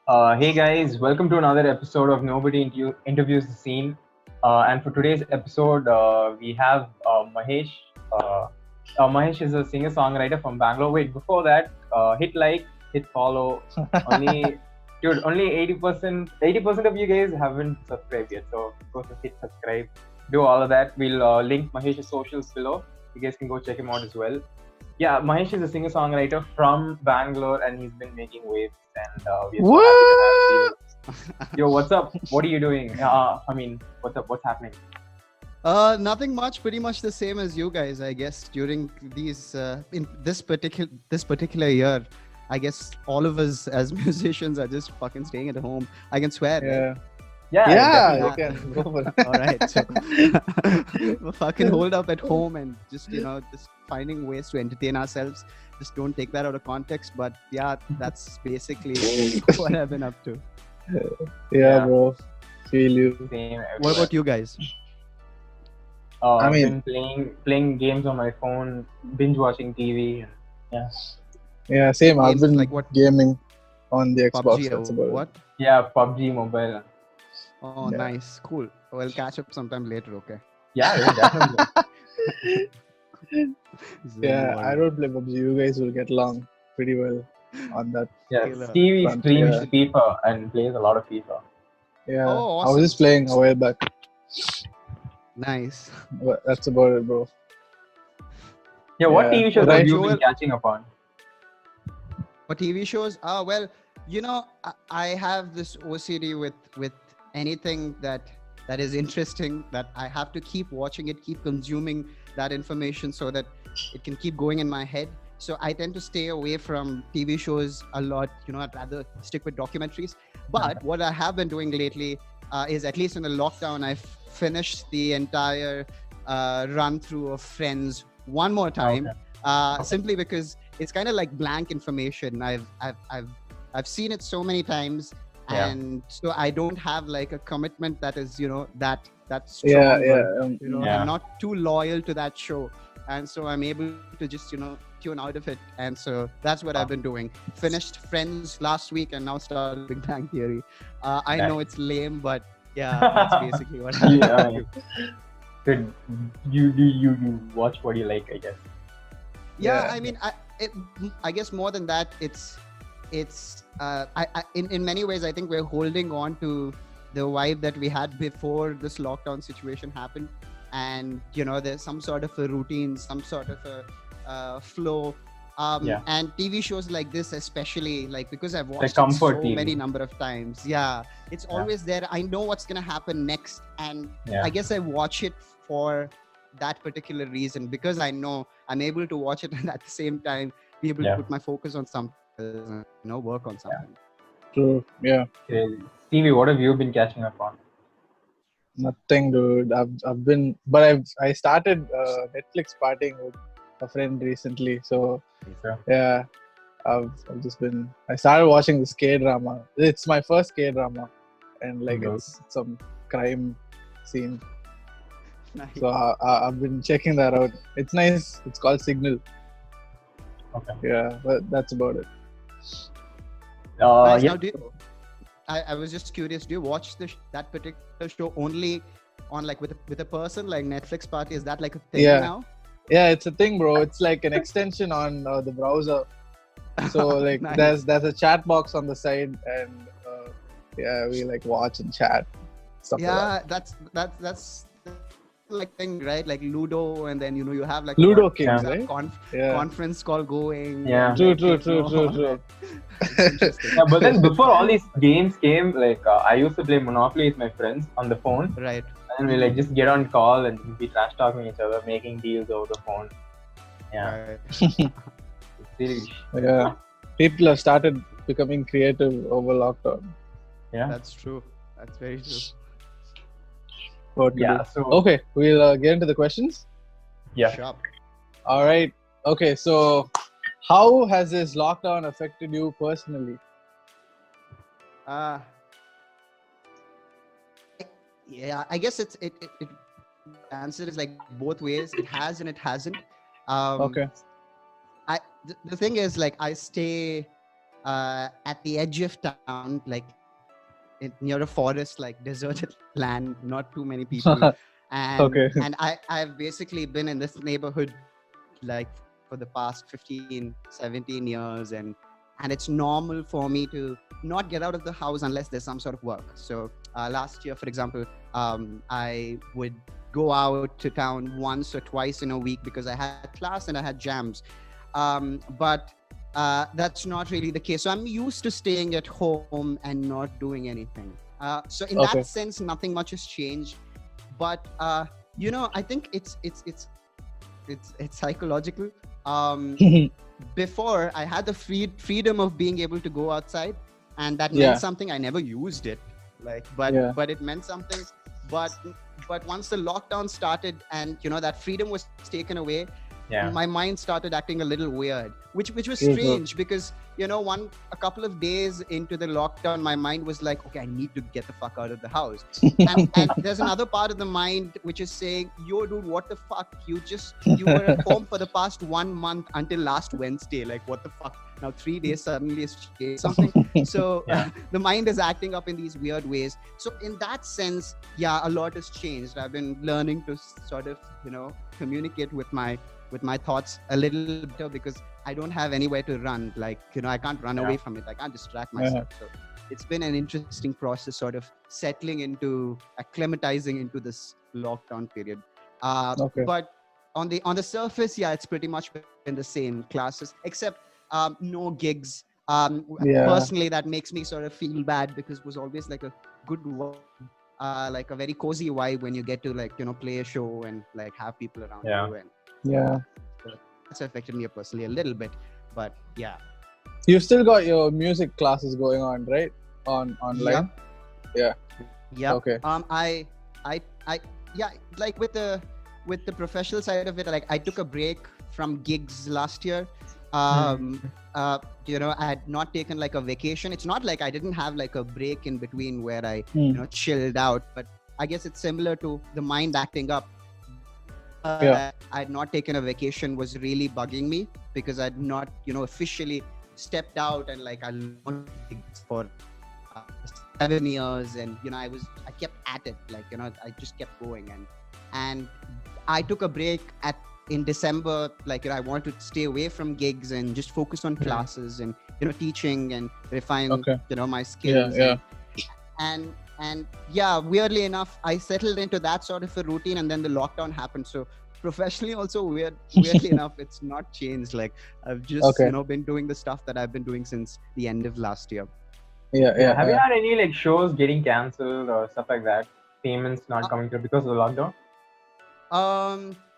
Hey guys, welcome to another episode of Nobody Interviews the Scene. And for today's episode, we have Mahesh. Mahesh is a singer-songwriter from Bangalore. Wait, before that, hit like, hit follow. Only, dude, only 80% of you guys haven't subscribed yet. So go to hit subscribe. Do all of that. We'll link Mahesh's socials below. You guys can go check him out as well. Yeah, Mahesh is a singer-songwriter from Bangalore, and he's been making waves. And we're so happy to have you. What? Yo, what's up? What are you doing? What's up? What's happening? Nothing much. Pretty much the same as you guys, I guess. During these, in this particular year, I guess all of us as musicians are just fucking staying at home. I can swear. Yeah. Right? Yeah, you definitely. can go for it. All right. So, fucking hold up at home and just just finding ways to entertain ourselves. Just don't take that out of context. But yeah, that's basically what I've been up to. Yeah, bro. Feel you. Same. What about you guys? I've mean- been playing games on my phone, binge watching TV, and yeah, Yeah, same. I've Games been like what? gaming on the Xbox. PUBG That's or about it. what? yeah, PUBG Mobile. Oh, Yeah. nice. Cool. We'll catch up sometime later, okay? Yeah, definitely. Yeah, I don't play PUBG. You guys will get along pretty well on that. Yeah, Killer. Stevie Front, streams yeah. FIFA and plays a lot of FIFA. Yeah, Oh, I was awesome. just playing a while back. Nice. But that's about it, bro. Yeah, what Yeah, TV shows right. have you been Joel- catching up on? For TV shows, well, I have this OCD with anything that is interesting, that I have to keep watching it, keep consuming that information so that it can keep going in my head. So I tend to stay away from TV shows a lot. I'd rather stick with documentaries. But what I have been doing lately is, at least in the lockdown, I've finished the entire run through of Friends one more time. Okay. Simply because it's kind of like blank information. I've seen it so many times, Yeah. and so I don't have like a commitment that is that strong. Yeah, or, yeah. Yeah. I'm not too loyal to that show, and so I'm able to just tune out of it. And so that's what I've been doing. Finished Friends last week, and now started Big Bang Theory. I know it's lame, but yeah, that's basically what I've Yeah, been doing. Good. You watch what you like, I guess. Yeah, Yeah. I mean, I guess more than that, in many ways, I think we're holding on to the vibe that we had before this lockdown situation happened. And there's some sort of a routine, some sort of a flow. Yeah. And TV shows like this, especially, like, because I've watched it comfort so TV. many number of times. Yeah, it's Yeah. always there. I know what's gonna happen next, and Yeah. I guess I watch it for that particular reason, because I know I'm able to watch it and at the same time be able Yeah. to put my focus on something, work on something. True. Yeah. Crazy. Stevie, what have you been catching up on? Nothing, dude. I've been, but I started Netflix partying with a friend recently. So Sure. yeah, I've just been. I started watching this K drama. It's my first K drama, and like Good. it's some crime scene. Nice. So I've been checking that out. It's nice. It's called Signal. Okay. Yeah, but that's about it. Nice. Yeah. Now, I was just curious, do you watch that particular show only on, like, with a person, like Netflix party? Is that like a thing Yeah. now? Yeah, it's a thing, bro. It's like an extension on the browser. So like Nice. there's a chat box on the side, and yeah, we like watch and chat stuff like that. Yeah, that's like thing, right? Like Ludo, and then you have like Ludo a Kings, Yeah. right? Yeah. conference call going. Yeah. and, True, like, true, you true, know, true, all true. that. It's interesting. Yeah, but then before all these games came, like I used to play Monopoly with my friends on the phone, Right. and we like just get on call and be trash talking each other, making deals over the phone. Yeah, Right. seriously. Yeah, people have started becoming creative over lockdown. Yeah, That's true. That's very true. What to yeah. do. So Okay, we'll get into the questions. yeah, Sharp. All right. Okay, so how has this lockdown affected you personally? Uh, yeah, I guess it answer is like both ways. It has and it hasn't. Okay. The thing is, like, I stay at the edge of town, like near a forest, like deserted land, not too many people. And Okay. I've basically been in this neighborhood like for the past 15, 17 years, and it's normal for me to not get out of the house unless there's some sort of work. So last year, for example, I would go out to town once or twice in a week because I had class and I had jams. But that's not really the case. So I'm used to staying at home and not doing anything. So in Okay. that sense, nothing much has changed. But I think it's psychological. Before I had the freedom of being able to go outside, and that Yeah. meant something. I never used it, Yeah. but it meant something. But once the lockdown started, and that freedom was taken away, Yeah. my mind started acting a little weird, which was True, true. strange because a couple of days into the lockdown, my mind was like, okay, I need to get the fuck out of the house. And there's another part of the mind which is saying, yo dude, what the fuck, you were at home for the past 1 month until last Wednesday, like what the fuck, now 3 days suddenly has changed something. So Yeah. the mind is acting up in these weird ways. So in that sense, yeah, a lot has changed. I've been learning to sort of communicate with my thoughts a little better because I don't have anywhere to run. Like, I can't run Yeah. away from it. I can't distract myself. So it's been an interesting process, sort of settling into, acclimatizing into this lockdown period. Okay. But on the surface, yeah, it's pretty much been the same. Classes, except no gigs. Yeah. Personally, that makes me sort of feel bad because it was always like a good vibe, like a very cozy vibe when you get to play a show and like have people around Yeah. you, and Yeah. that's affected me personally a little bit. But yeah. You've still got your music classes going on, right? Online. Yeah. Yeah. Okay. I yeah, like with the professional side of it, like I took a break from gigs last year. I had not taken like a vacation. It's not like I didn't have like a break in between where I chilled out, but I guess it's similar to the mind acting up. Yeah. I had not taken a vacation was really bugging me because I'd not officially stepped out, and like I launched gigs for 7 years, and I kept at it, like I just kept going, and I took a break in December. Like I wanted to stay away from gigs and just focus on classes and teaching and refine my skills. Yeah. And yeah, weirdly enough, I settled into that sort of a routine, and then the lockdown happened. So professionally also weirdly enough, it's not changed. Like I've just been doing the stuff that I've been doing since the end of last year. Yeah. Have you had any like shows getting cancelled or stuff like that? Payments not coming through because of the lockdown?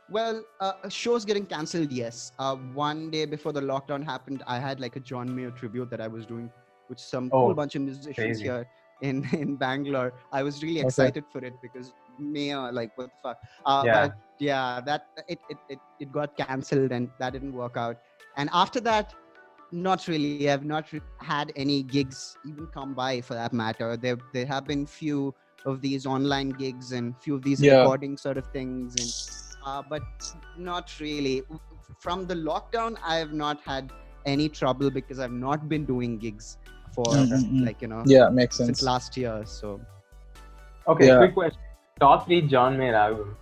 Well, shows getting cancelled, yes. One day before the lockdown happened, I had like a John Mayer tribute that I was doing with some cool bunch of musicians crazy. here in Bangalore. I was really excited for it because Mayer, like what the fuck. But yeah, that it got cancelled and that didn't work out. And after that, not really. I've not had any gigs even come by for that matter. There have been few of these online gigs and few of these recording sort of things, and but not really. From the lockdown, I have not had any trouble because I've not been doing gigs for makes sense, since last year. So quick question: top 3 John Mayer albums.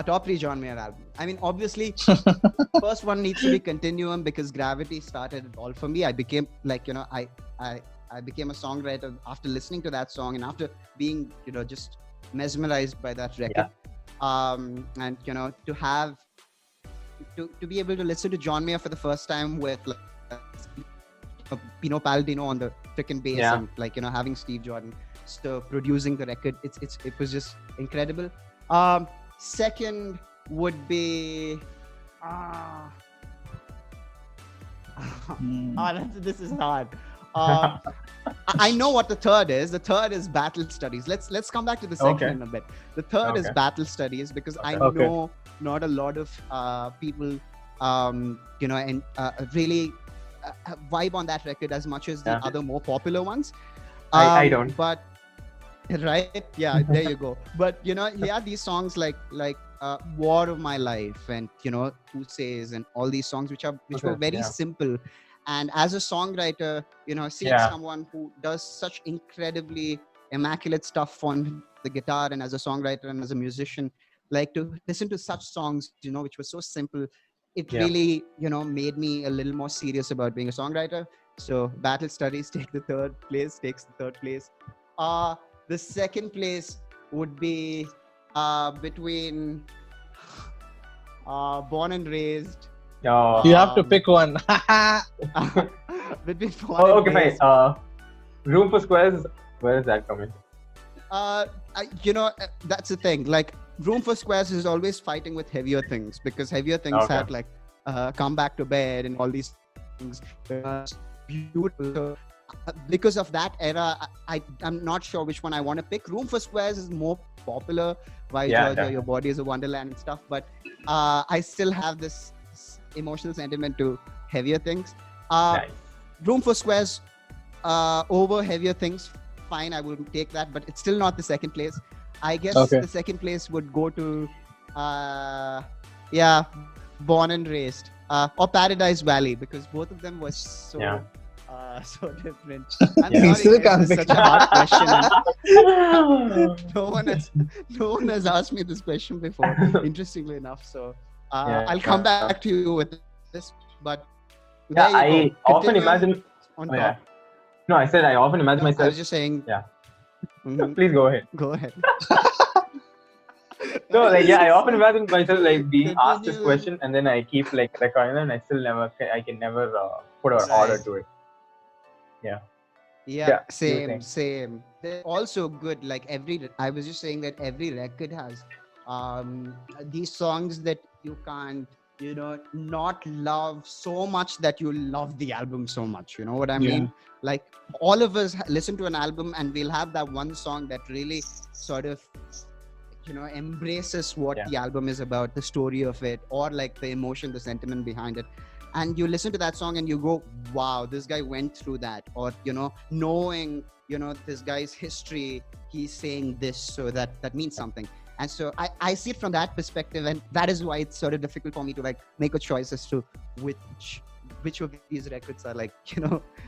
Top 3 John Mayer album. I mean, obviously, first one needs to be Continuum because Gravity started it all for me. I became I became a songwriter after listening to that song and after being just mesmerized by that record. And to have to be able to listen to John Mayer for the first time with Pino Palladino on the freaking bass and having Steve Jordan producing the record, it was just incredible. Second would be this is hard. I know what the third is. The third is Battle Studies. Let's come back to the second in a bit. The third is Battle Studies because I know not a lot of people and really vibe on that record as much as the other more popular ones. I don't. But right, yeah, there you go. But he had these songs like War of My Life and Who Says and all these songs which were very simple And as a songwriter, seeing Yeah. someone who does such incredibly immaculate stuff on the guitar, and as a songwriter and as a musician, like to listen to such songs, which were so simple, it Yeah. really, made me a little more serious about being a songwriter. So Battle Studies takes the third place. The second place would be between Born and Raised. You have to Um, pick one. between Born Oh, and okay, Raised. fine. Room for Squares. Where is that coming? That's the thing. Like, Room for Squares is always fighting with Heavier Things, because Heavier Things Okay. had like Come Back to Bed and all these things. Beautiful. So, because of that era, I'm not sure which one I want to pick. Room for Squares is more popular. Why Yeah, Georgia, definitely. Your Body is a Wonderland and stuff. But I still have this emotional sentiment to Heavier Things. Nice. Room for Squares over Heavier Things, fine, I will take that, but it's still not the second place. I guess Okay. the second place would go to Born and Raised, or Paradise Valley, because both of them were so Yeah. so different. I'm Yeah. He sorry, still guys, can't this is pick such a hard question, and Yeah. no one has asked me this question before, interestingly enough. So Yeah. I'll come back to you with this, but there Yeah, you I go. often Continue imagine. on Oh, top. yeah. No, I said I often imagine No, I myself. was just saying. Yeah. Mhm. Please go ahead. Go ahead. No, like, yeah, I often imagine myself like being asked this Continue. question, and then I keep like recording, and I still I can never put an order Right. to it. Yeah, Yeah, you were same. saying. They're also good. Like I was just saying that every record has these songs that you can't, not love so much that you love the album so much. You know what I Yeah. mean? Like, all of us listen to an album and we'll have that one song that really sort of, embraces what Yeah. the album is about, the story of it, or like the emotion, the sentiment behind it. And you listen to that song and you go, wow, this guy went through that. Or, knowing, this guy's history, he's saying this, so that means something. And so I see it from that perspective, and that is why it's sort of difficult for me to like make a choice as to which of these records are like,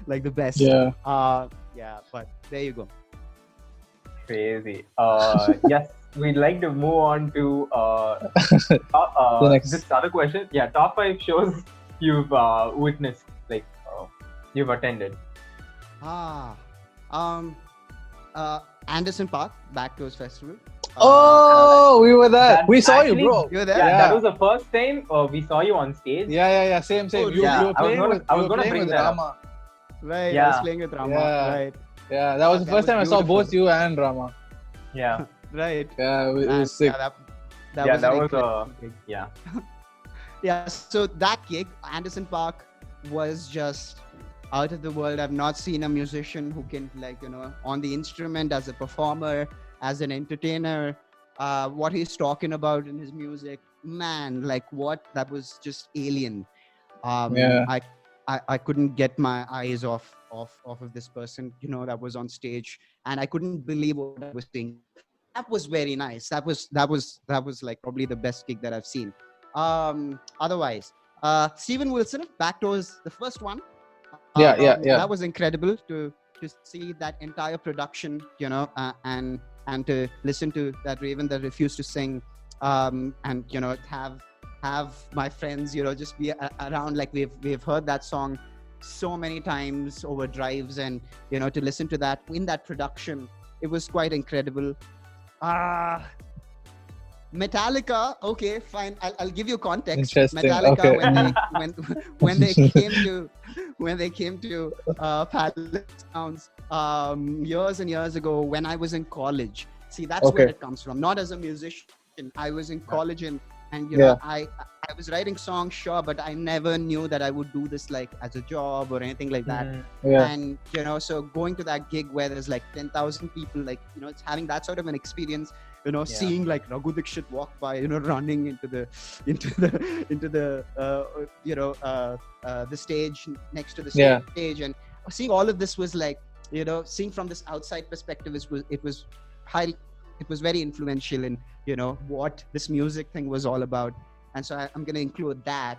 like the best. Yeah. But there you go. Crazy. Yes, we'd like to move on to The next. this other question. Yeah, top 5 shows you've witnessed, like you've attended. Anderson Park Backdoors Festival. Oh, we were there. That We saw actually- you, bro. You were there? Yeah, Yeah. that was the first time we saw you on stage. Yeah. Same. Oh, You, yeah. you were playing I was with gonna bring that up. Rama. Right. I Yeah. was playing with Rama. Yeah. Right. Yeah, that was the That first was time I saw both beautiful. you and Rama. Yeah, Right. Yeah, it Man, was sick. that yeah, was that an was incredible gig. yeah. Yeah, so that gig, Anderson Park, was just out of the world. I've not seen a musician who can, like, on the instrument, as a performer, as an entertainer, what he's talking about in his music, man, like, that was just alien. Yeah. I couldn't get my eyes off of this person, that was on stage, and I couldn't believe what I was seeing. So that was very nice. That was like probably the best gig that I've seen. Otherwise, Steven Wilson, Backdoors, the first one. Yeah. That was incredible to see that entire production, and to listen to that Raven that refused to sing, and have my friends, just be around. Like, we've heard that song so many times over drives, and to listen to that in that production, it was quite incredible. Metallica, okay, fine. I'll give you context. Interesting, Metallica, okay. when they came to Palace Sounds years and years ago, when I was in college. See, that's where Okay. it comes from. Not as a musician. I was in college, and Yeah. I was writing songs, sure, but I never knew that I would do this like as a job or anything like that. Yeah. And so going to that gig where there's like 10,000 people, like, it's having that sort of an experience, seeing like Raghu Dixit walk by, running into the stage, next to the Yeah. stage, and seeing all of this was like, seeing from this outside perspective, it was very influential in what this music thing was all about. And so I'm going to include that.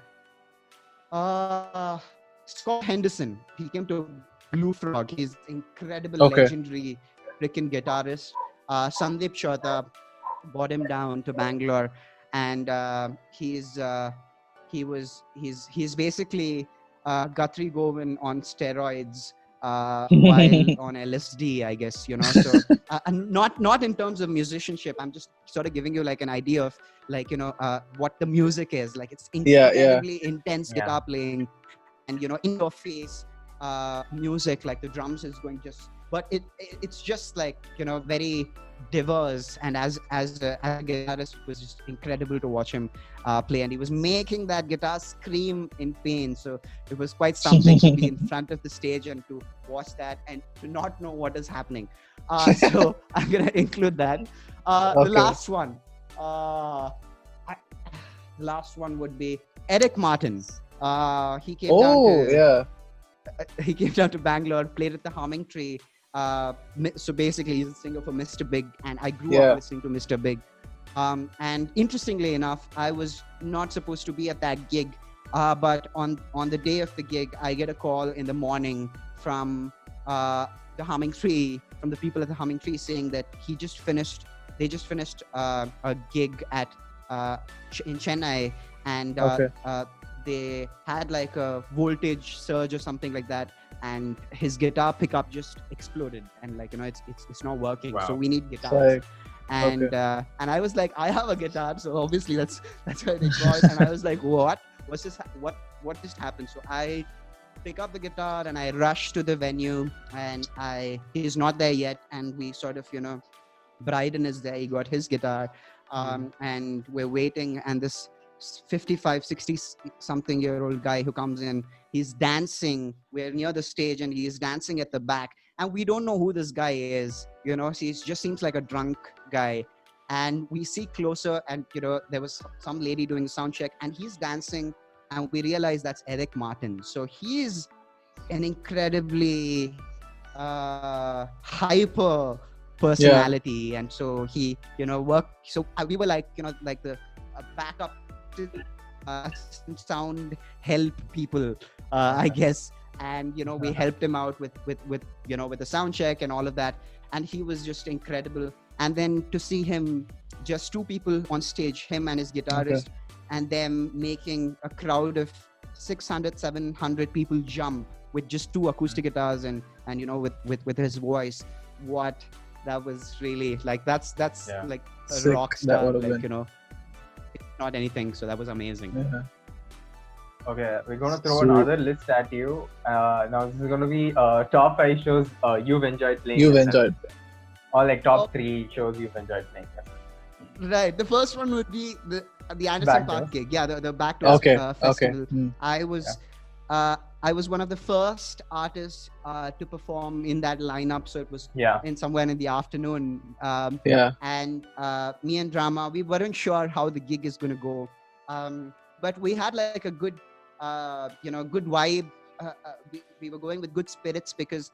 Scott Henderson. He came to Blue Frog. He's incredible, Okay. legendary freaking guitarist. Sandeep Shota brought him down to Bangalore, and he's basically Guthrie Govan on steroids while on LSD, I guess, you know. So and not in terms of musicianship. I'm just sort of giving you like an idea of like, you know, what the music is like. It's incredibly intense guitar playing, and, you know, in your face music, like the drums is going just, but it's just like, you know, very diverse. And as a guitarist, it was just incredible to watch him play, and he was making that guitar scream in pain. So it was quite something to be in front of the stage and to watch that and to not know what is happening. So I'm gonna include that. The last one, last one would be Eric Martin. He came he came down to Bangalore, played at the Humming Tree. So basically, he's a singer for Mr. Big, and I grew up listening to Mr. Big. And interestingly enough, I was not supposed to be at that gig, but on the day of the gig, I get a call in the morning from the Humming Tree, from the people at the Humming Tree, saying that they just finished a gig at in Chennai, and they had like a voltage surge or something like that, and his guitar pickup just exploded, and like, you know, it's not working. So we need guitars. And I was like, I have a guitar, so obviously that's why they called. And I was like, what's this? What just happened? So I pick up the guitar and I rush to the venue, and he's not there yet, and we sort of, you know, Bryden is there. He got his guitar, and we're waiting, and this 55, 60 something year old guy who comes in, he's dancing. We're near the stage and he's dancing at the back, and we don't know who this guy is, you know. He just seems like a drunk guy, and we see closer, and, you know, there was some lady doing the sound check, and he's dancing, and we realize that's Eric Martin. So he's an incredibly hyper personality, and so he, you know, worked. So we were like, you know, like the backup sound help people, I guess. And, you know, we helped him out with you know, with the sound check and all of that, and he was just incredible. And then to see him, just two people on stage, him and his guitarist, and them making a crowd of 600, 700 people jump with just two acoustic guitars, and you know, with his voice. That was really like, that's like a Sick. rock star, like, you know, not anything. So that was amazing. Okay, we're going to throw another list at you. Now this is going to be top 5 shows you've enjoyed playing. Or like top 3 shows you've enjoyed playing. Right. The first one would be the Anderson Park gig. Yeah, the Backdoor festival. I was one of the first artists to perform in that lineup. So it was in somewhere in the afternoon. And me and Drama, we weren't sure how the gig is going to go. But we had like a good, you know, good vibe. We were going with good spirits, because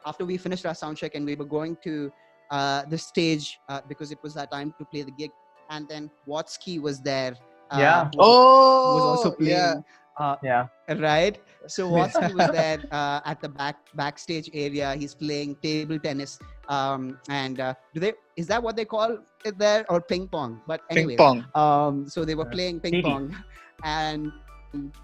after we finished our sound check and we were going to the stage, because it was our time to play the gig. And then Watsky was there. Who was also playing. Right. So Watsky was there at the backstage area. He's playing table tennis. And is that what they call it there, or ping pong? But anyway, ping pong. So they were playing ping pong, and,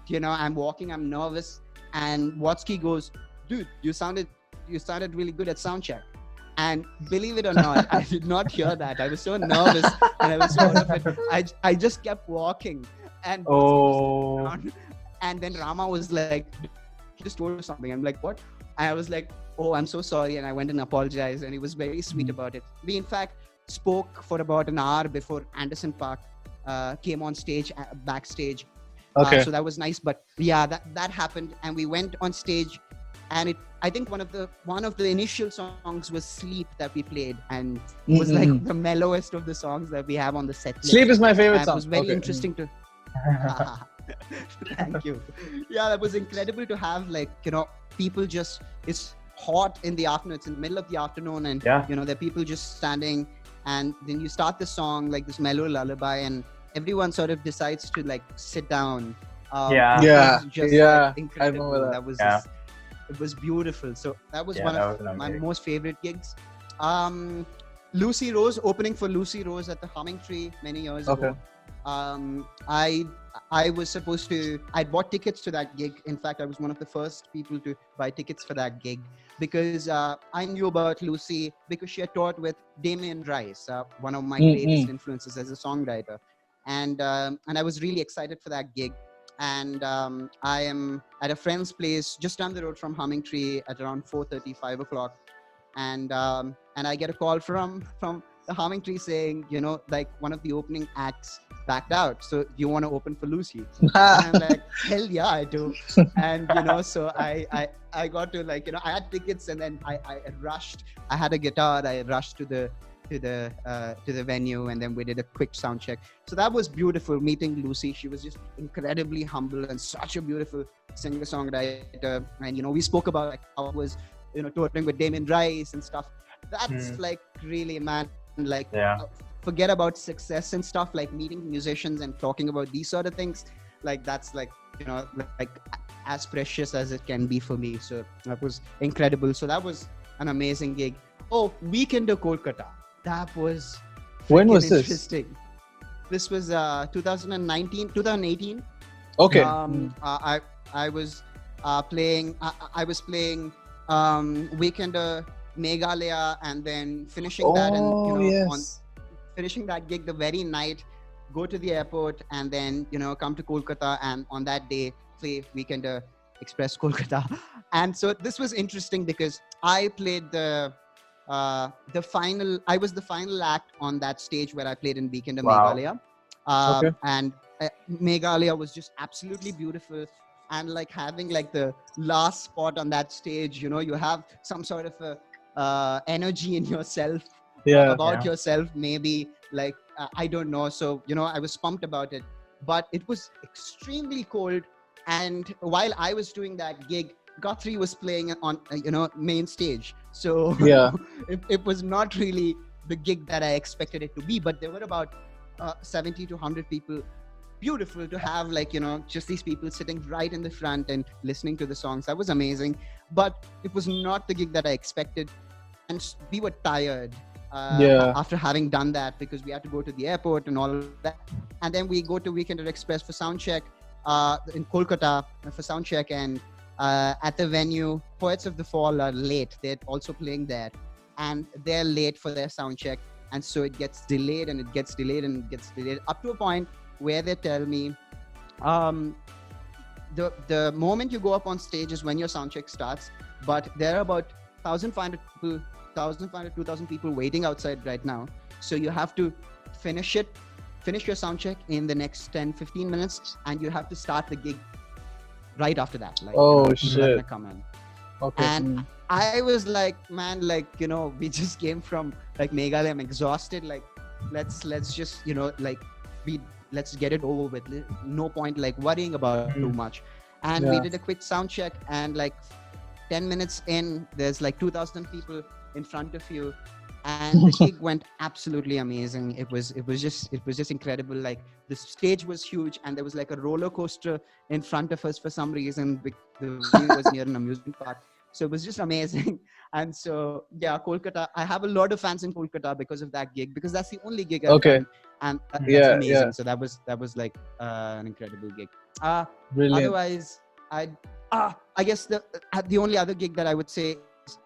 you know, I'm walking, I'm nervous, and Watsky goes, "Dude, you sounded really good at sound check." And believe it or not, I did not hear that. I was so nervous, and I was so out of it. I just kept walking, and and then Rama was like, he just told us something. I'm like, what? And I was like, oh, I'm so sorry. And I went and apologized, and he was very sweet about it. We in fact spoke for about an hour before Anderson Park came on stage, backstage. So that was nice. But yeah, that happened, and we went on stage, and I think one of the initial songs was Sleep that we played, and it was like the mellowest of the songs that we have on the set list. Sleep is my favorite song. It was very interesting to thank you. Yeah, that was incredible to have, like, you know, people just, it's hot in the afternoon, it's in the middle of the afternoon, and you know, there are people just standing, and then you start the song like this mellow lullaby, and everyone sort of decides to like sit down, Yeah. Yeah, It was just yeah, like I incredible. remember that. That was Yeah. just, it was beautiful. So that was Yeah, one that of was an my amazing. most favorite gigs. Lucy Rose, opening for Lucy Rose at the Humming Tree many years Okay. ago. I was supposed to, I bought tickets to that gig. In fact, I was one of the first people to buy tickets for that gig because I knew about Lucy because she had taught with Damien Rice, one of my greatest influences as a songwriter, and I was really excited for that gig. And I am at a friend's place just down the road from Humming Tree at around 4:30, 5 o'clock, and I get a call from the Humming Tree saying, like one of the opening acts backed out. So do you want to open for Lucy? And I'm like, hell yeah, I do. And so I got to, like, I had tickets, and then I rushed. I had a guitar. I rushed to the venue, and then we did a quick sound check. So that was beautiful meeting Lucy. She was just incredibly humble and such a beautiful singer songwriter. And we spoke about like how it was touring with Damien Rice and stuff. That's like really, man, like Yeah. forget about success and stuff, like meeting musicians and talking about these sort of things, like that's like like as precious as it can be for me. So that was incredible. So that was an amazing gig. Oh, Weekend of Kolkata, that was When was this? interesting. This was 2018. Okay. I was playing I was playing Weekender Meghalaya, and then finishing that, and Oh, on yes. finishing that gig the very night, go to the airport, and then come to Kolkata, and on that day play Weekender Express Kolkata. And so this was interesting because I played the final. I was the final act on that stage where I played in Weekender Wow. Meghalaya. Okay. And Meghalaya was just absolutely beautiful, and like having like the last spot on that stage, you have some sort of a energy in yourself, Yeah. about Yeah. yourself, maybe, like I don't know. So I was pumped about it, but it was extremely cold. And while I was doing that gig, Guthrie was playing on main stage. So Yeah. it was not really the gig that I expected it to be, but there were about 70 to 100 people. Beautiful to have, like, just these people sitting right in the front and listening to the songs. That was amazing, but it was not the gig that I expected. And we were tired Yeah. after having done that, because we had to go to the airport and all of that. And then we go to Weekender Express for sound check in Kolkata for sound check. And at the venue, Poets of the Fall are late. They're also playing there, and they're late for their sound check. And so it gets delayed, and it gets delayed, and it gets delayed, up to a point where they tell me, the moment you go up on stage is when your sound check starts. But there are about 1,500 people, 2,000 people waiting outside right now. So you have to finish your sound check in the next 10-15 minutes, and you have to start the gig right after that. Like, Oh, people are shit. gonna come in. Okay. And I was like, man, like, we just came from like Meghalaya. I'm exhausted. Like, let's just, like, let's get it over with. No point like worrying about too much. And we Yeah. did a quick sound check, and like 10 minutes in, there's like 2,000 people in front of you, and the gig went absolutely amazing. It was just incredible. Like, the stage was huge, and there was like a roller coaster in front of us for some reason. The venue was near an amusement park. So it was just amazing. And so, yeah, Kolkata, I have a lot of fans in Kolkata because of that gig, because that's the only gig I've Okay. done. And that's Yeah, amazing. yeah. So that was like an incredible gig. Brilliant. Otherwise, I guess the only other gig that I would say is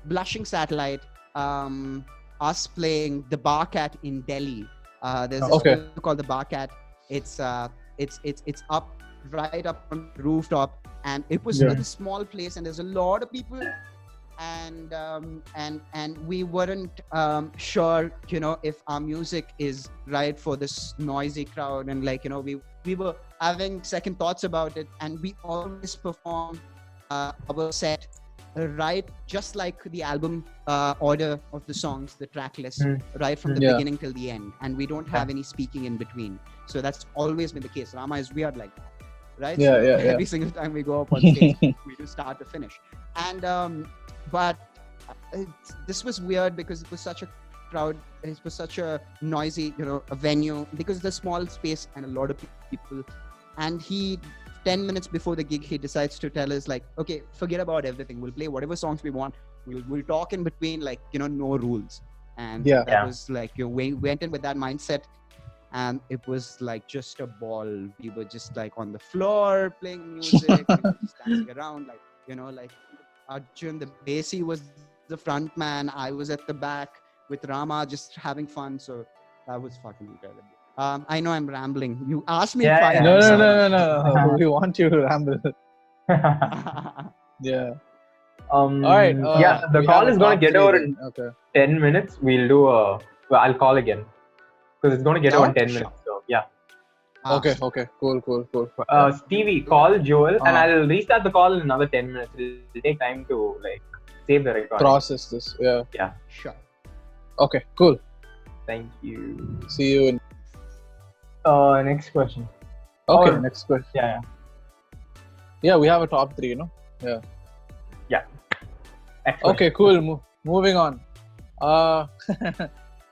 Blushing Satellite, us playing the Bar Cat in Delhi. There's this Okay. venue called the Bar Cat. It's up right up on the rooftop, and it was Yeah. a small place, and there's a lot of people. And we weren't sure, if our music is right for this noisy crowd, and like, we were having second thoughts about it. And we always perform our set right, just like the album order of the songs, the track list, right from the Yeah. beginning till the end, and we don't have any speaking in between. So that's always been the case. Rama is weird like that, right? Yeah, So yeah, yeah. every single time we go up on stage, we do start to finish. And but this was weird because it was such a crowd. It was such a noisy, a venue, because it's a small space and a lot of people. and he 10 minutes before the gig he decides to tell us like, okay, forget about everything, we'll play whatever songs we want, we'll talk in between, like, you know, no rules. And Yeah. that was like, you went in with that mindset, and it was like just a ball. We were just like on the floor playing music, we were just dancing around, like, you know, like Arjun the bassy was the front man, I was at the back with Rama just having fun. So that was fucking incredible. I know I'm rambling. You asked me Yeah, five. yeah. No, I'm no, sorry. no, no, no. We want you to ramble. Yeah. All right. Yeah, the we call have a is going top to get three over then. in Okay. 10 minutes. We'll do a. Well, I'll call again because it's going to get over in 10 Sure. minutes. So yeah. Okay. Okay. Cool. Stevie, call Joel, and Ah. I'll restart the call in another 10 minutes. It'll take time to like save the recording. Process this. Yeah. Sure. Okay. Cool. Thank you. See you in. Next question. Okay. Or- Next question. Yeah. Yeah, we have a top three. You know. Next question. Okay. Cool. Moving on.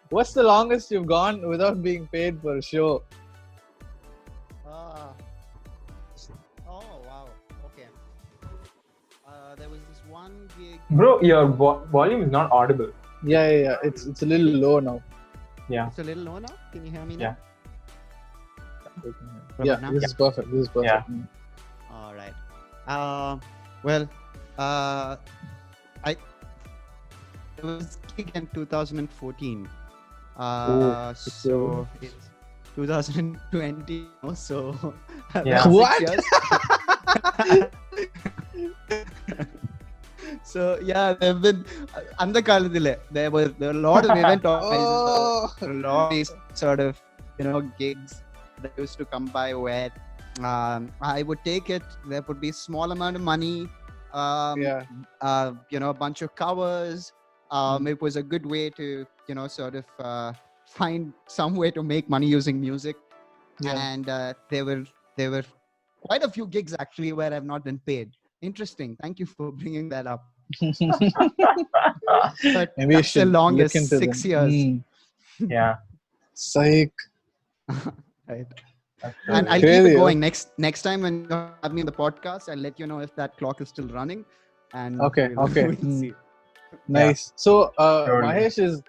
What's the longest you've gone without being paid for a show? Oh wow. Okay. There was this one gig. Bro, your volume is not audible. Yeah. It's a little low now. Yeah. It's a little low now. Can you hear me now? Yeah. Yeah. now? This is perfect. Yeah. All right. Well, it was gig in 2014. So it's 2020. So Yeah. What? 6 years. So yeah, there've been there were a lot of event organizers, Oh. a lot of these sort of, you know, gigs that used to come by where I would take it. There would be small amount of money, Yeah. you know, a bunch of covers. It was a good way to, you know, sort of find some way to make money using music. Yeah. And there were quite a few gigs actually where I've not been paid. Interesting. Thank you for bringing that up. But Maybe you that's the should longest look into 6 them. years. Yeah. Psych. Right. That's And I'll Crazy, keep it huh? going. Next time when you have me on the podcast, I'll let you know if that clock is still running. And Okay. we'll see. Nice. So Totally. Mahesh is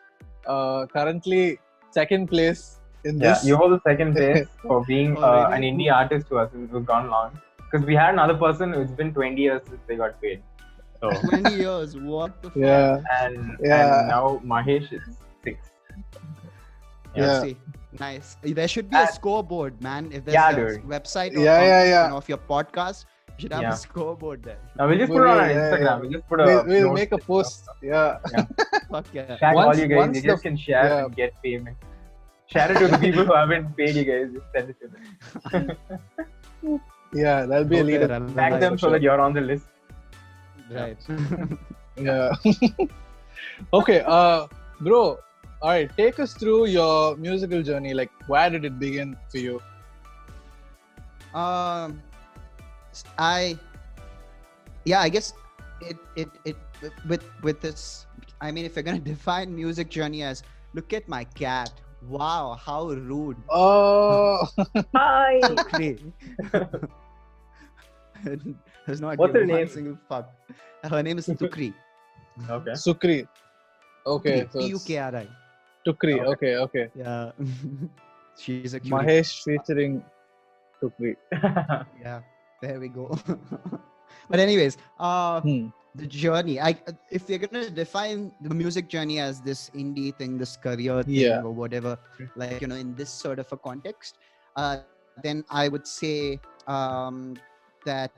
currently second place in Yeah, this. you hold the second place for being Oh, really? an indie artist to us who's gone long. Because we had another person who's been 20 years since they got paid. So 20 years. What the fuck? Yeah. and Yeah. now Mahesh is 6. Yeah. See, nice. There should be a scoreboard, man. If there's Yeah, a dude. website Yeah, or yeah. you know, of your podcast, you should have Yeah. a scoreboard there. Now we'll just put it on Yeah, Instagram. yeah. We'll just put a We'll note make a and post. stuff. Yeah. Fuck yeah. Tag all Once- you guys. once You just can share yeah. and get payment. Share it to the people who haven't paid you guys. Just send it to them. Yeah, that'll be a Okay, leader. I'll Tag nice them for so sure. that you're on the list. Right. Yeah. Okay, bro. All right, take us through your musical journey. Like, where did it begin for you? I guess it with this. I mean, if you're gonna define music journey as look at my cat. Wow, how rude. Oh, Hi. Tukri. There's not What's her one name? single fuck. Her name is Tukri. Okay. Sukri. Okay, so it's Tukri. Tukri. Okay. Yeah. She's a cutie. Mahesh featuring Tukri. Yeah, there we go. But anyways, the journey. If you're gonna define the music journey as this indie thing, this career thing, Yeah. or whatever, like, you know, in this sort of a context, then I would say that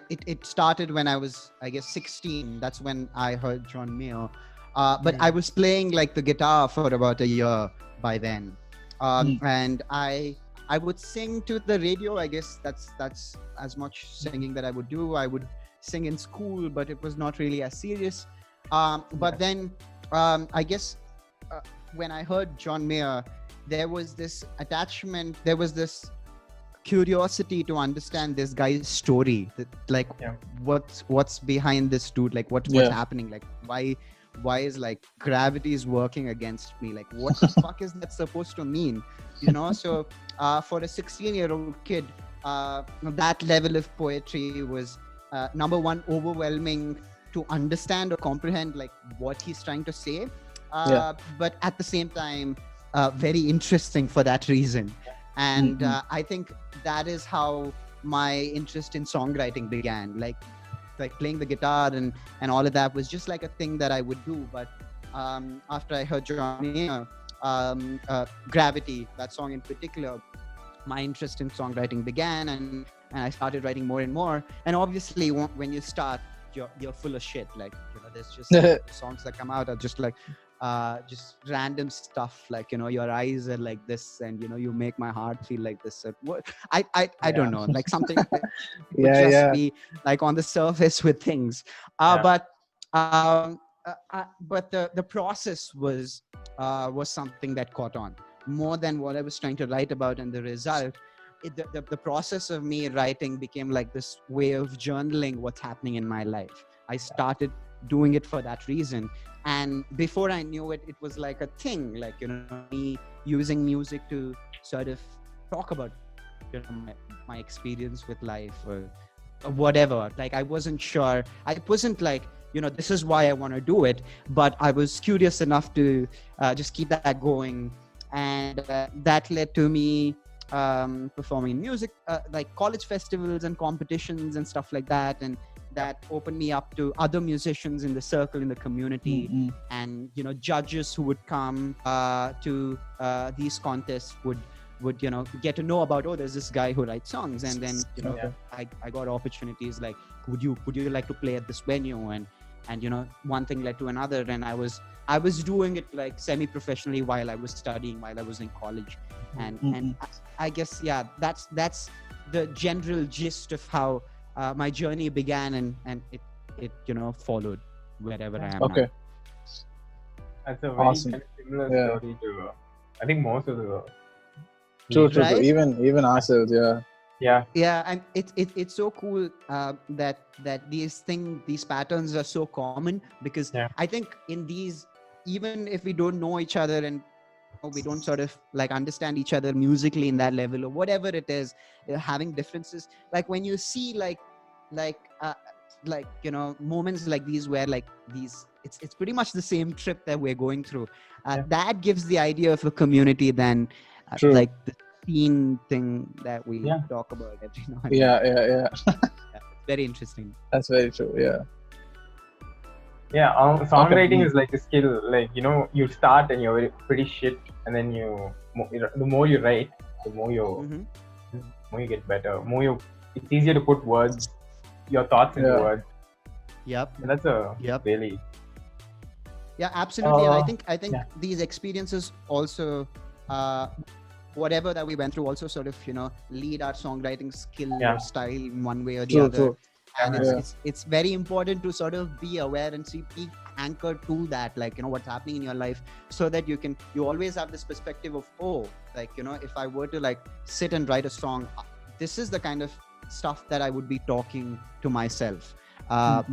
it started when I was, I guess, 16. That's when I heard John Mayer. But I was playing like the guitar for about a year by then, and I would sing to the radio. I guess that's as much singing that I would do. I would sing in school, but it was not really as serious. But then I guess when I heard John Mayer, there was this attachment. There was this curiosity to understand this guy's story. That, like, what's behind this dude? Like, what's happening? Like, why is like gravity is working against me? Like, what the fuck is that supposed to mean? You know, so for a 16-year-old kid, that level of poetry was number one, overwhelming to understand or comprehend like what he's trying to say, but at the same time very interesting for that reason. And I think that is how my interest in songwriting began. Like playing the guitar and all of that was just like a thing that I would do. But after I heard Johnny Gravity, that song in particular, my interest in songwriting began, and I started writing more and more. And obviously when you start, you're full of shit. Like, you know, there's just songs that come out are just like just random stuff, like, you know, your eyes are like this, and, you know, you make my heart feel like this. What I don't know, like something that would just be like on the surface with things. But the process was something that caught on more than what I was trying to write about. And the result, the process of me writing became like this way of journaling what's happening in my life. I started doing it for that reason. And before I knew it, it was like a thing, like, you know, me using music to sort of talk about, you know, my experience with life or whatever. Like, I wasn't sure. I wasn't like, you know, this is why I want to do it, but I was curious enough to just keep that going. And that led to me performing in music, like college festivals and competitions and stuff like that. And that opened me up to other musicians in the circle, in the community. And, you know, judges who would come to these contests would, you know, get to know about, oh, there's this guy who writes songs. And then, you know, I got opportunities like, would you like to play at this venue? And, you know, one thing led to another. And I was doing it like semi-professionally while I was studying, while I was in college. And I guess, that's the general gist of how my journey began, and it you know, followed wherever I am now. That's a very Awesome. kind of similar story to I think most of the True. Right? Even ourselves, And it's so cool that these patterns are so common, because I think in these, even if we don't know each other and we don't sort of like understand each other musically in that level or whatever it is, having differences, like when you see like you know, moments like these where like these, it's pretty much the same trip that we're going through, that gives the idea of a community than like the scene thing that we talk about every now and then. It's very interesting. That's very true. Songwriting is like a skill. Like, you know, you start and you're pretty shit, and then the more you write, the more you get better. It's easier to put your thoughts into words. And that's a really. Absolutely. And I think these experiences also, whatever that we went through, also sort of, you know, lead our songwriting skill or style in one way or the other. True. And it's very important to sort of be aware and be anchored to that, like, you know, what's happening in your life, so that you always have this perspective of, oh, like, you know, if I were to like sit and write a song, this is the kind of stuff that I would be talking to myself.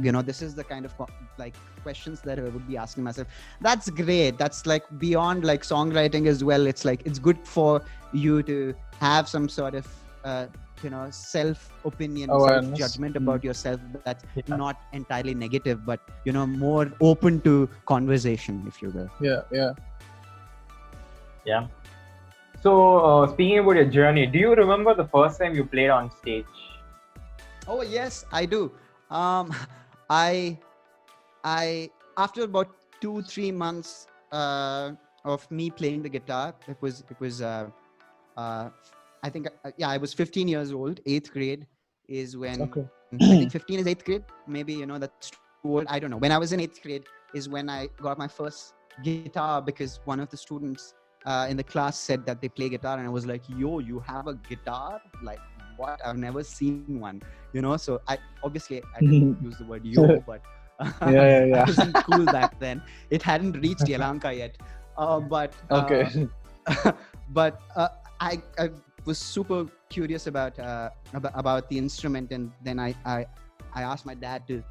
You know, this is the kind of like questions that I would be asking myself. That's great. That's like beyond like songwriting as well. It's like, it's good for you to have some sort of you know, self-opinion, self-judgment about yourself that's not entirely negative, but, you know, more open to conversation, if you will. So speaking about your journey, do you remember the first time you played on stage? Oh yes, I do. I after about 2-3 months of me playing the guitar, it was I think I was 15 years old. 8th grade is when I think 15 is 8th grade. Maybe, you know, that's too old. I don't know. When I was in 8th grade is when I got my first guitar, because one of the students in the class said that they play guitar, and I was like, yo, you have a guitar? Like, what? I've never seen one, you know? So I didn't use the word yo, but I wasn't cool back then. It hadn't reached Yelahanka yet. But I was super curious about the instrument, and then I asked my dad to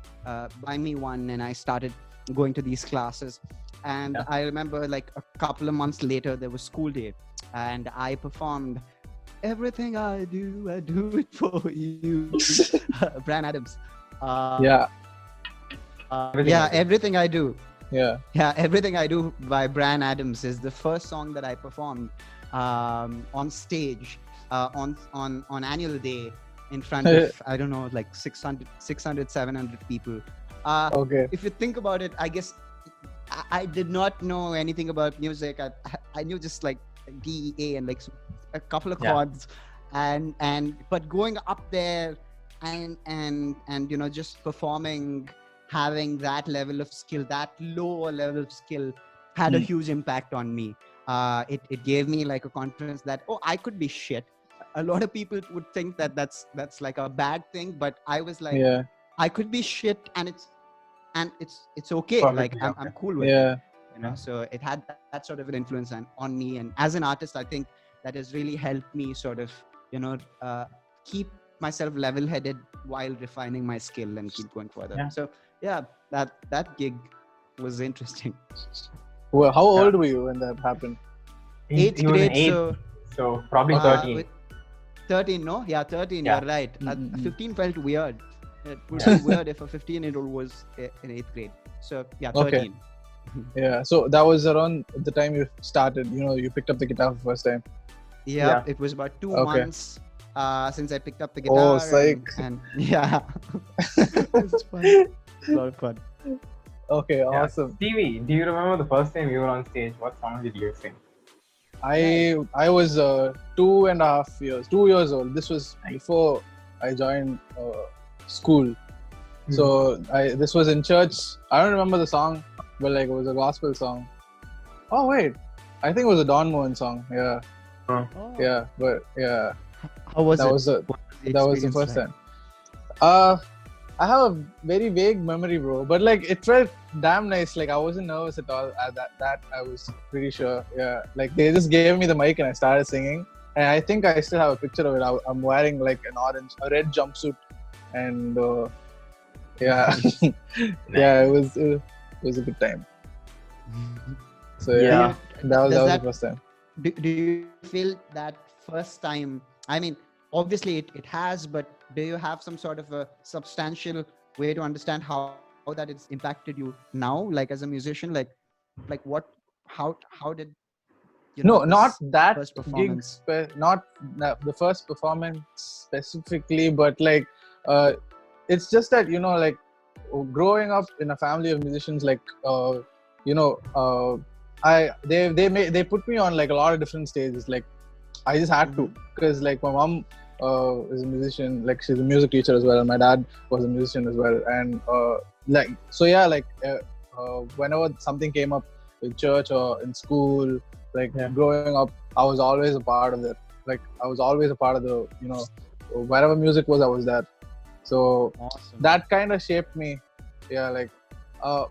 buy me one, and I started going to these classes. And I remember like a couple of months later, there was school day, and I performed "Everything I Do It For You," Bryan Adams. Yeah. Everything I Do. Yeah. Yeah, Everything I Do by Bryan Adams is the first song that I performed on stage on annual day in front of, I don't know, like 600, 700 people. Okay. If you think about it, I guess I did not know anything about music. I knew just like D, E, A, and like a couple of chords, but going up there and just performing, having that level of skill, that lower level of skill, had a huge impact on me. It gave me like a confidence that, oh, I could be shit. A lot of people would think that that's like a bad thing, but I was like, I could be shit, and it's okay. Perfectly, like I'm cool with it. So it had that sort of an influence on me, and as an artist, I think that has really helped me sort of keep myself level-headed while refining my skill and keep going further. So that gig was interesting. Well, how old were you when that happened? Eighth he was in grade, eighth, so probably 13. 13, no? Yeah, 13, Yeah. you're right. 15 felt weird. It would be weird if a 15-year-old was in 8th grade. So, yeah, 13. Okay. Yeah, so that was around the time you started, you picked up the guitar for the first time. Yeah, it was about 2 months since I picked up the guitar. Oh, psych. And yeah. It's fun. It's a lot of fun. Okay, awesome. Stevie, do you remember the first time you were on stage? What song did you sing? I was 2 years old. This was before I joined school. So this was in church. I don't remember the song, but like it was a gospel song. Oh wait, I think it was a Don Moen song. Yeah. Yeah, but yeah. How was that it? That was the first time. I have a very vague memory, bro. But like it felt damn nice. Like I wasn't nervous at all. That I was pretty sure. Yeah. Like they just gave me the mic and I started singing. And I think I still have a picture of it. I'm wearing like a red jumpsuit, and yeah, yeah. It was a good time. So yeah, that was the first time. Do you feel that first time? I mean, obviously it has, but do you have some sort of a substantial way to understand how that it's impacted you now, like as a musician? Like what? How did not that first performance? Not the first performance specifically, but like it's just that like growing up in a family of musicians, like they put me on like a lot of different stages. Like I just had to, because like my mom is a musician, like she's a music teacher as well, and my dad was a musician as well, and whenever something came up in church or in school, like growing up, I was always a part of it. Like I was always a part of the wherever music was, I was there. So awesome. That kind of shaped me. Yeah, like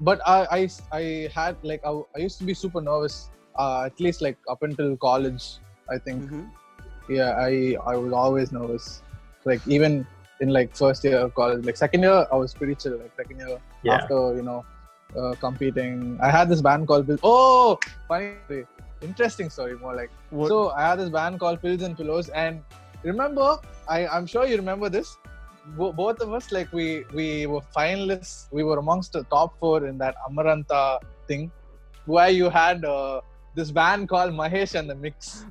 but I had like I used to be super nervous, at least like up until college, I think. Yeah, I was always nervous. Like even in like first year of college, like second year I was pretty chill. Like second year after competing, I had this band called funny, interesting story more like. What? So I had this band called Pills and Pillows, and remember, I'm sure you remember this. Both of us, like we were finalists. We were amongst the top 4 in that Amaranta thing, where you had this band called Mahesh and the Mix.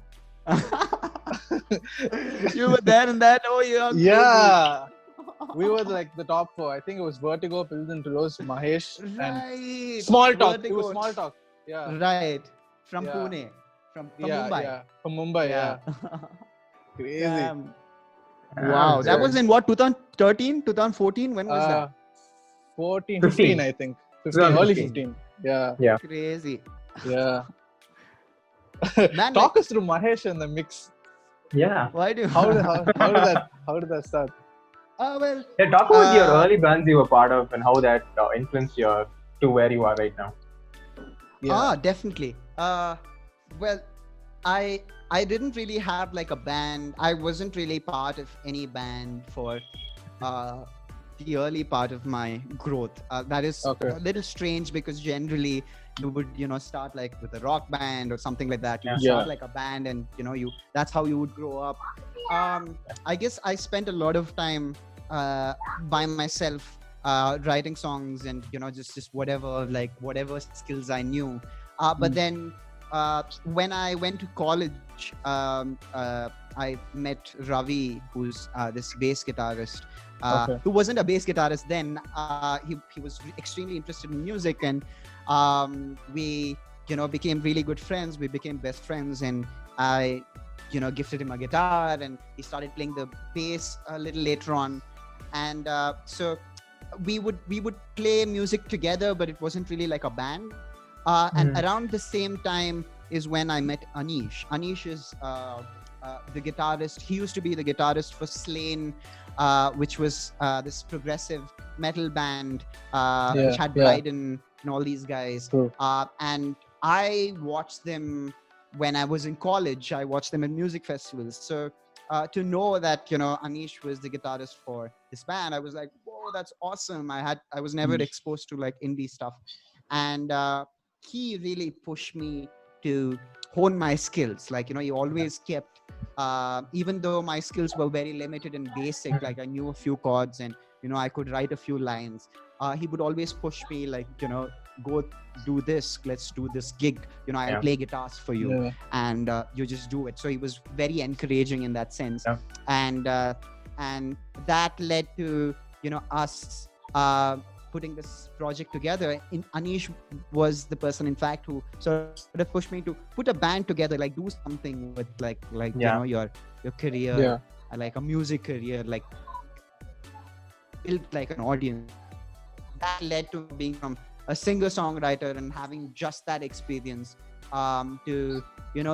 You were there in that? Oh yeah. We were like the top 4. I think it was Vertigo, Pills and Pillows, Mahesh, and Small Talk. Vertigo. It was Small Talk. Yeah. Right. From Pune. From Mumbai. Yeah. From Mumbai. Yeah. Crazy. Damn. Wow. That was in what? 2013, 2014? When was that? 15, I think. 15, early 15. Yeah. Crazy. Yeah. Man, Talk us through Mahesh and the Mix. Yeah. Why do? How did that start? Well. Yeah, talk about your early bands you were part of and how that influenced you to where you are right now. Yeah. Definitely. Well, I didn't really have like a band. I wasn't really part of any band for the early part of my growth. That is Okay. a little strange because generally you would, start like with a rock band or something like that. You would Yeah. start like a band, and that's how you would grow up. I guess I spent a lot of time by myself, writing songs and just whatever skills I knew. But then when I went to college, I met Ravi, who's this bass guitarist, Okay. who wasn't a bass guitarist then. He was extremely interested in music, and we became really good friends. We became best friends, and I gifted him a guitar, and he started playing the bass a little later on. And so we would play music together, but it wasn't really like a band. And around the same time is when I met Anish. Anish is the guitarist. He used to be the guitarist for Slain, which was this progressive metal band, which had Bryden and all these guys. True. And I watched them when I was in college. I watched them at music festivals. So to know that Anish was the guitarist for this band, I was like, whoa, that's awesome. I was never exposed to like indie stuff, and he really pushed me to hone my skills. Like he always kept, even though my skills were very limited and basic, like I knew a few chords and I could write a few lines, he would always push me like go do this, let's do this gig, I'll play guitars for you, and you just do it. So he was very encouraging in that sense. And that led to us putting this project together. Anish was the person, in fact, who sort of pushed me to put a band together, like do something with like your career, like a music career, like build like an audience. That led to being from a singer-songwriter and having just that experience to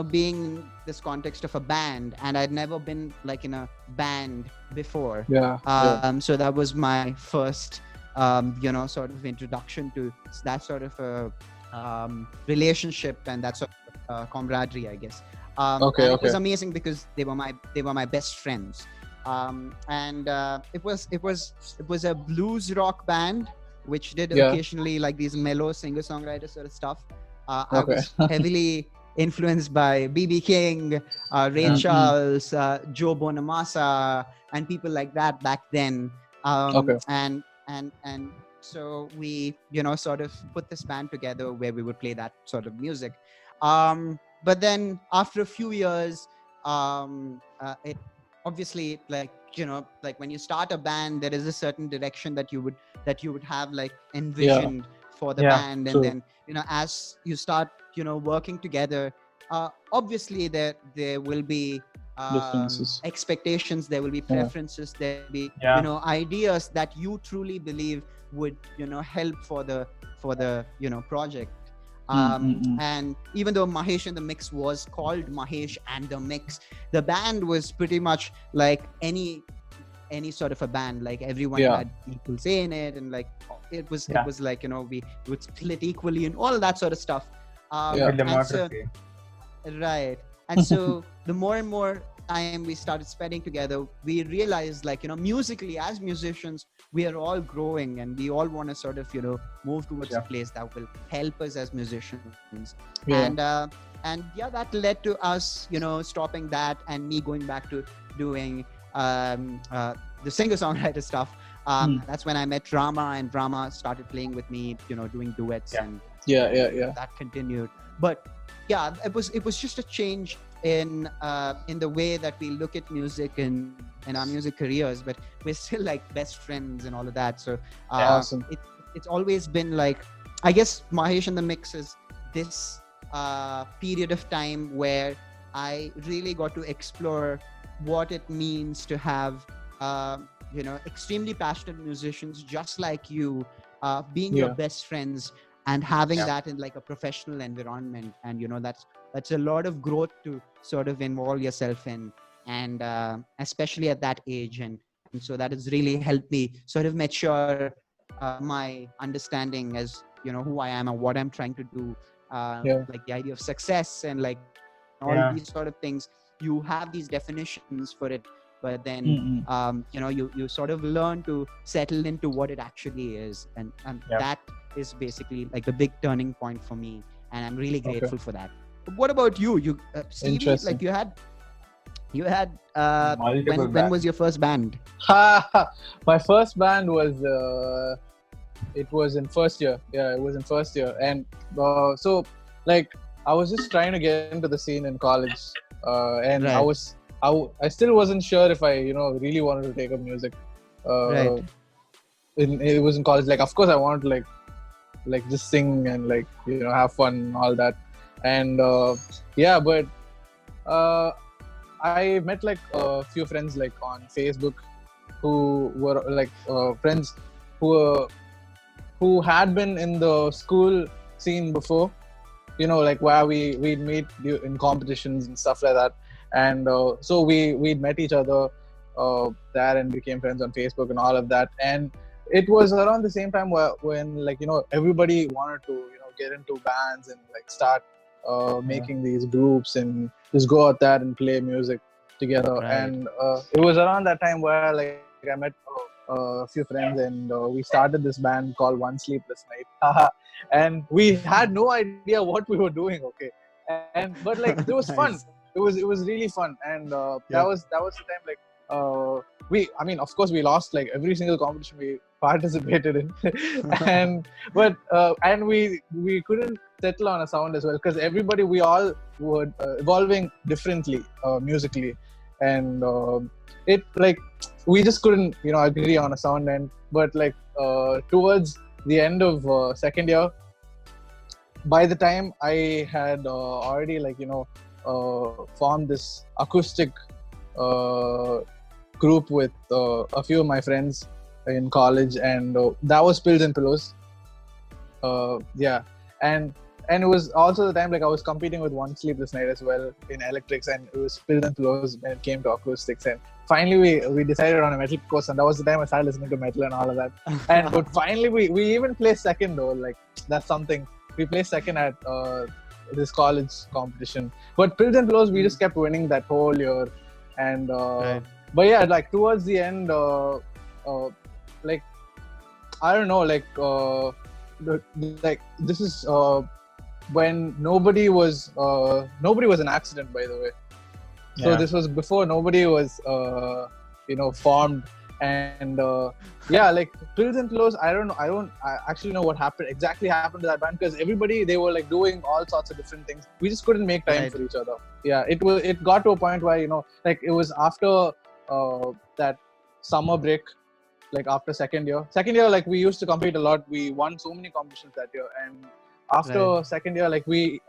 being in this context of a band. And I'd never been like in a band before. So that was my first sort of introduction to that sort of a relationship and that sort of camaraderie, I guess. It was amazing because they were my best friends. It was a blues rock band which did occasionally like these mellow singer-songwriter sort of stuff. I was heavily influenced by B.B. King, Ray Charles, Joe Bonamassa, and people like that back then. And so we sort of put this band together where we would play that sort of music. But then after a few years, it obviously like when you start a band, there is a certain direction that you would have like envisioned for the band. And then as you start working together, obviously there will be expectations, there will be preferences, there will be ideas that you truly believe would help for the project. And even though Mahesh and the Mix was called Mahesh and the Mix, the band was pretty much like any sort of a band. Like everyone had equal say in it, and like it was like we would split equally and all that sort of stuff. And so the more and more time we started spending together, we realized like musically as musicians, we are all growing and we all want to sort of move towards a place that will help us as musicians. And that led to us stopping that and me going back to doing the singer-songwriter stuff. That's when I met Rama, and Rama started playing with me, doing duets, and that continued. But it was just a change in the way that we look at music and our music careers, but we're still like best friends and all of that. So awesome. It's always been like, I guess Mahesh and the Mix is this period of time where I really got to explore what it means to have extremely passionate musicians just like you being your best friends and having that in like a professional environment. And that's a lot of growth to sort of involve yourself in, and especially at that age. And so that has really helped me sort of mature my understanding as who I am and what I'm trying to do, like the idea of success and like all these sort of things. You have these definitions for it but then Mm-mm. you sort of learn to settle into what it actually is, and Yeah. that is basically like the big turning point for me, and I'm really Okay. grateful for that. But what about you? Stevie, Interesting. like you had Multiple when bands. was your first band? My first band was it was in first year. Yeah, it was in first year, and so like I was just trying to get into the scene in college, and Right. I still wasn't sure if I really wanted to take up music. Right. It was in college. Like, of course, I wanted to just sing and have fun and all that, and yeah, but uh, I met like a few friends like on Facebook who were like friends who were who had been in the school scene before, like where we'd meet in competitions and stuff like that, and so we'd met each other there and became friends on Facebook and all of that. And it was around the same time when everybody wanted to get into bands and like start making these groups and just go out there and play music together. Right. And it was around that time where like I met a few friends, and we started this band called One Sleepless Night. And we had no idea what we were doing, okay, but like it was fun. Nice. It was really fun. And that Yep. was the time like I mean, of course we lost like every single competition we participated in. And we couldn't settle on a sound as well, because everybody, we all were evolving differently musically. And it like we just couldn't agree on a sound. And but like towards the end of second year, by the time I had already formed this acoustic uh, group with a few of my friends in college, and that was Pills and Pillows. Yeah, and it was also the time like I was competing with One Sleepless Night as well in electrics, and it was Pills and Pillows when it came to acoustics. And finally we decided on a metal course, and that was the time I started listening to metal and all of that. And but finally we even placed second though. Like that's something. We placed second at this college competition. But Pills and Pillows, we just kept winning that whole year. And Right. but yeah, like towards the end, like I don't know, like like this is when nobody was an accident, by the way. So Yeah. this was before nobody was formed. And yeah, like Pills and Pillows, I actually know what exactly happened to that band, because everybody, they were like doing all sorts of different things. We just couldn't make time Right. for each other. Yeah, it got to a point where like it was after that summer break, like after second year, like we used to compete a lot. We won so many competitions that year. And after Right. second year, like we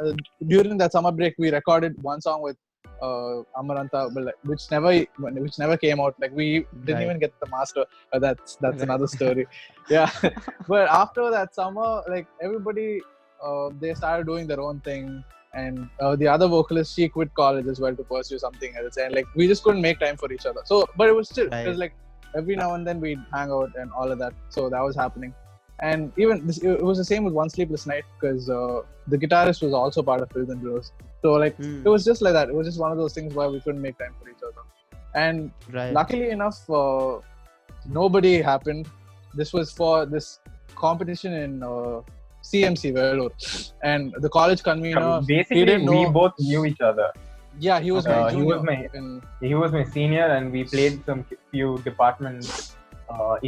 during that summer break, we recorded one song with Amaranta, but which never came out. Like we didn't Right. even get the master. That's Right. another story. Yeah. But after that summer, like everybody they started doing their own thing. And the other vocalist, she quit college as well to pursue something else. And like we just couldn't make time for each other. So but it was still, it was like every now and then we'd hang out and all of that. So that was happening. And even it was the same with One Sleepless Night, because the guitarist was also part of Pills and Pillows. So like it was just like that. It was just one of those things where we couldn't make time for each other. And Right. luckily enough, nobody happened. This was for this competition in CMC Vellore, and the college convener, he Basically, didn't we know. both knew each other. Yeah, he was my He junior. was my senior, and we played some few department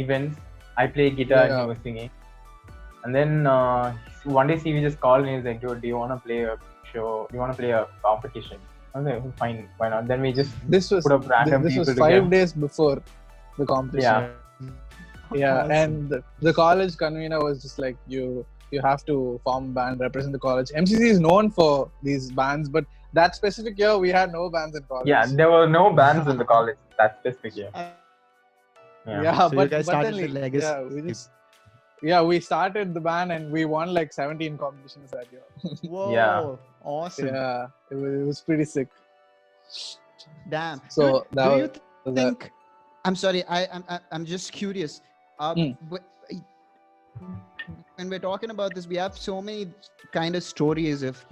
events. I played guitar and he was singing. And then one day Stevie just called me and he's like, dude, do you want to play a show? Do you want to play a competition? I was like, fine, why not? Then we just put up random this people was 5 together. days before the competition. Yeah. Awesome. And the college convener was just like, you have to form a band, represent the college. MCC is known for these bands, but that specific year we had no bands in college. Yeah, there were no bands in the college that specific year. Yeah, So but you guys started then the legacy. we started the band and we won like 17 competitions that year. Whoa. Yeah. Awesome. Yeah, it was pretty sick. Damn. So Dude, that do was you think? I'm sorry. I'm just curious. When we're talking about this, we have so many kind of stories of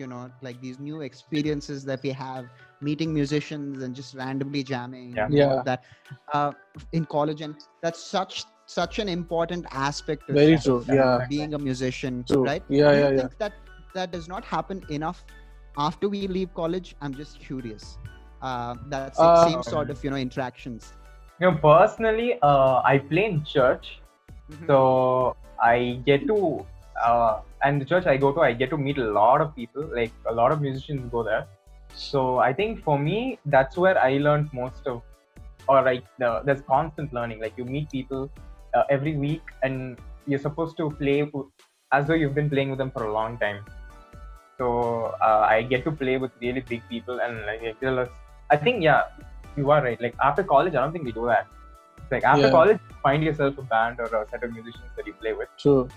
like these new experiences that we have meeting musicians and just randomly jamming. Yeah. Yeah. That in college, and that's such an important aspect of, Very true. Yeah. being a musician, True. right? Yeah, Do you yeah, yeah. think that that does not happen enough after we leave college? I'm just curious. That's the same sort of interactions. Personally, I play in church, Mhm. so I get to, and the church I go to, I get to meet a lot of people. Like a lot of musicians go there. So I think for me, that's where I learned most of, or like there's constant learning. Like you meet people every week, and you're supposed to play as though you've been playing with them for a long time. So I get to play with really big people, and like I think you are right. Like after college, I don't think we do that. It's like after Yeah. college, find yourself a band or a set of musicians that you play with. True.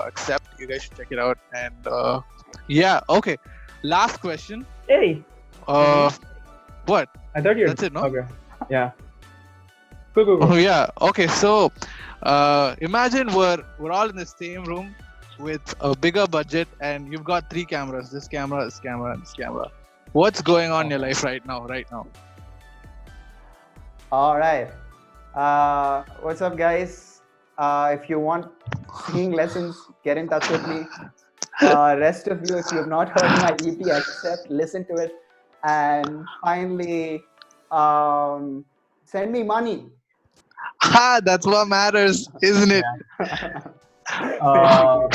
Except you guys should check it out. And yeah, okay. Last question. Hey, What? I thought you. That's it, no? Okay. Yeah. Cool. Oh yeah. Okay. So imagine we're all in the same room with a bigger budget, and you've got 3 cameras. This camera, this camera, and this camera. What's going on in your life right now? All right. What's up, guys? If you want singing lessons, get in touch with me. Rest of you, if you have not heard my EP, accept, listen to it, and finally, send me money. That's what matters, isn't it?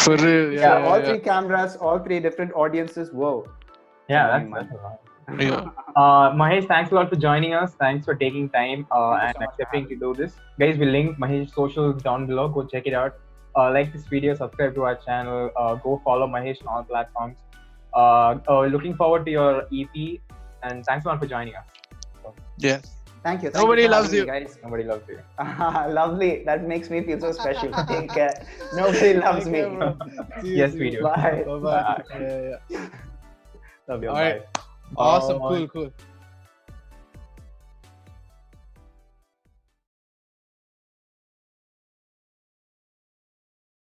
For real. Yeah, all Yeah. 3 cameras, all 3 different audiences. Whoa. Yeah, Send me that's a lot. Yeah. Mahesh, thanks a lot for joining us. Thanks for taking time Thank you and so much for accepting having to do this. Guys, we'll link Mahesh's socials down below. Go check it out. Like this video, subscribe to our channel. Go follow Mahesh on all platforms. Looking forward to your EP, and thanks a lot for joining us. Yes. Thank you. Nobody you for loves having you. me, guys. Nobody loves you. Lovely. That makes me feel so special. Take care. Nobody loves me. Yes, we do. Bye. Bye. Yeah. Love you. All Bye. right. Awesome. Bye. Cool.